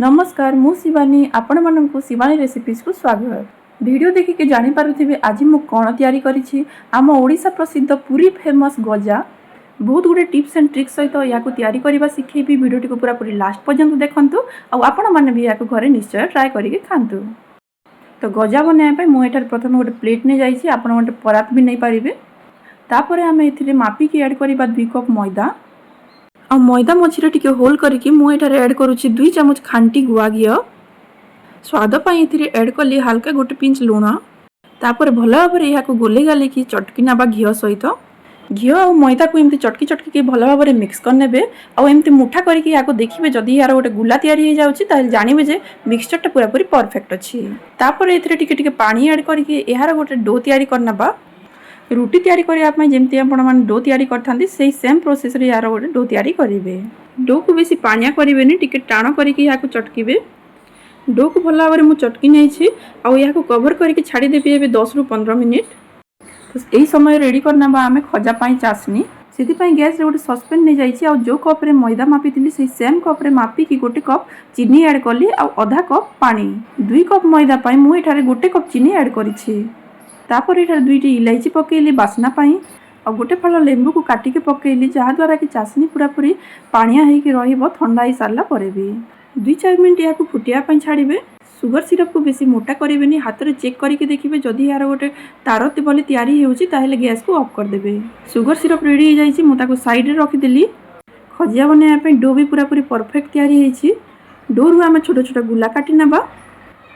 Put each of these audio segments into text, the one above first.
नमस्कार मु शिवानी आपण मानक शिवानी रेसिपीज को स्वागत। वीडियो देखिके जानी पारुथिबे आज मु कोन तयारी करिछि। आम ओडिशा प्रसिद्ध पूरी फेमस गजा बहुत गुडे टिप्स एंड ट्रिक्स सहित या तैयारी करबा सिखेबी। वीडियो को पूरा पूरी लास्ट पर्यंत देखंतु आ आपण माने भी या घरे निश्चय ट्राई करिके खांतु। तो गजा बनाया पे मु एटार प्रथम गोटे प्लेट ने जाइछि। आपण गोटे परात भी नै पारिबे। तापरे आमे एथिरे मापी के ऐड करबा 2 कप मैदा आ मैदा मझिरे टिके होल करके मु एठारे ऐड करूछि 2 चम्मच खांटी गुआ घी। स्वाद पई एथिरे ऐड कली हल्का गोटे पिंच लूण। तापर भल भाबरे या को गोले गाले की चटकी नाबा घी सहित घी और मैदा को एमती चटकी चटकी के भल भाबरे मिक्स करनेबे। आ एमती मुठा करके या को देखिबे जदी यार गोटे गुला तयारी हो जाउछि ताले जानिबे जे मिक्सचर टा पूरा पूरी परफेक्ट अछि। तापर एथिरे टिके टिके पानी ऐड करके यार गोटे डो तयारी करनबा। रुटी तैयारी करने जमी आपण डो तैयारी करथांती से सेम प्रोसेस रे यार गोटे डो तैयारी करेंगे। डो को बेसी पानिया करेंगे टिके टाण करके या चटकीबे। डो को भल भाव में चटकी नहीं या कवर करके छाड़देवी ए 10 ରୁ 15 मिनिट। तो यही समय रेडी करना आम खजा चासनी से गैस रे गोटे सस्पेन नहीं जाइए। जो कप रे मैदा मापी से सेम कप रे मापिकी गोटे कप चीनी ऐड कली आधा कप पानी। 2 कप मैदा मुझे गोटे कप चीनी ऐड करी। तापर ये 2टी इलायची पकेली बास्ना पाई और गोटे फल लेंबू को काटिके पकेली जहाद्वारा कि चासनी पूरा पूरी पानिया होकर रहिबो। ठंडा हो सारा पर भी 2-4 मिनट या फुटिया छाड़े। सुगर सिरप को बेसी मोटा करेंगे। हाथ में चेक करके देखिए जदि यार गोटे तार बोली तैयारी होताले गैस को ऑफ करदे। सुगर सिरप रेडी हो जाए साइड रे रखिदेली। खजिया बनाया डो भी पूरा पूरी परफेक्ट तैयारी होती। डो रु आम छोट छोट गुला काटी नबा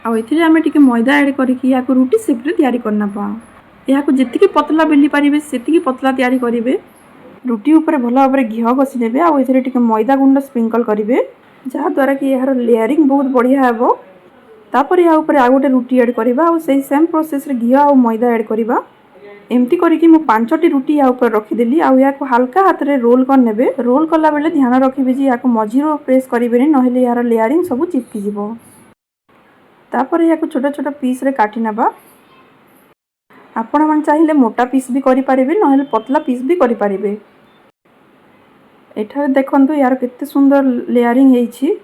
आउ आम टिके मैदा ऐड करके या रुटी सेप्रे तैयारी करना। या जितकी पतला बेली पारे से पतला तैयारी करेंगे। रुटी उपर भल भाव घी घसी ने टिके मैदा गुंड स्प्रिंकल करेंगे जहाद्वारा कि यार लेयरिंग बहुत बढ़िया हे। तापर या ऊपर आ गोटे रुटी ऐड करवा से सेम प्रोसेस रे घी आ मैदा ऐड करवा। एमती करके मु 5टी रुटी या ऊपर रखिदेली। या हल्का हाथ रे रोल करने। रोल कला बेले ध्यान रखिए जे या मझीरो प्रेस करेंगे नहेले यार लेयरिंग सब चिपकी जीवो। तापर या छोट छोट पीस रे काटी नबा। आपण मन चाहिए मोटा पीस भी करि पारिबे नहेले पतला पीस भी करि पारिबे। एठारे देखंतु यार केते सुंदर लेयरिंग हेछि।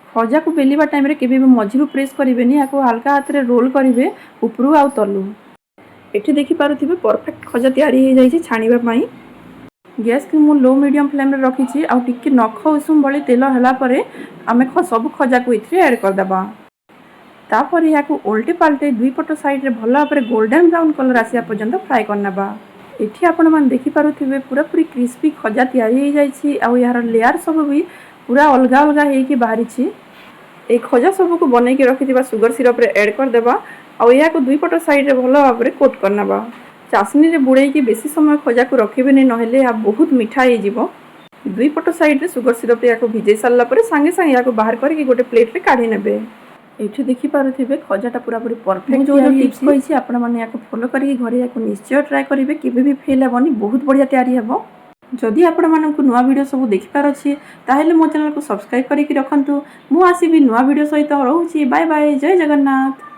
खजा को बेलिबा टाइम रे केबे मझिरु प्रेस करिवेनी। या हल्का हाथ रे रोल करिवे उपरु आ तलु। एठी देखि पारुथिबे परफेक्ट खजा तैयारी हे जाइछि छाणीबा पई। गैस को मु लो मीडियम फ्लेम रे रखिछि। आ टिके नख उसुम बळी तेल हला परे आमे सब खजा को इथरे ऐड कर दबा। तापर या उल्टे पाल्टे 2 पट साइड रे भल भाव गोल्डन ब्राउन कलर आसिया पर्यंत फ्राए करना। एठी आपण मान देखि पारुथिबे पूरा पूरी क्रिस्पी खजा तैयारी हो जाइछि। आ यार लेयर सब भी पूरा अलग अलग हेकि बाहरी छी। ए खजा सब को बनै के रखिथिबा सुगर सिरप रे ऐड कर देबा। आ या 2 पट साइड रे भल भाव कोट करना। चासनी रे बुड़े के बेसी समय खजा को रखिबे नै नहेले या बहुत मीठा हे जिवो। 2 पट साइड रे सुगर सिरप या भिजे सारला परे संगे संगे या बाहर करके गोटे प्लेट रे काढी नेबे। एठी देखि पारुथिबे खजाटा पूरा पूरी परफेक्ट जो टिप्स कहिछि आपण माने याको फॉलो करके घरे याको निश्चय ट्राई करिवे। केबे भी फेल हेबनी बहुत बढ़िया तैयारी हेबो। जदि आपण मानकु नुवा वीडियो सब देखि पार अछि ताहेले मो चैनल को सब्सक्राइब करके रखंतु। मु आसीबी नुवा वीडियो सहित रहउछि। Bye bye. जय जगन्नाथ।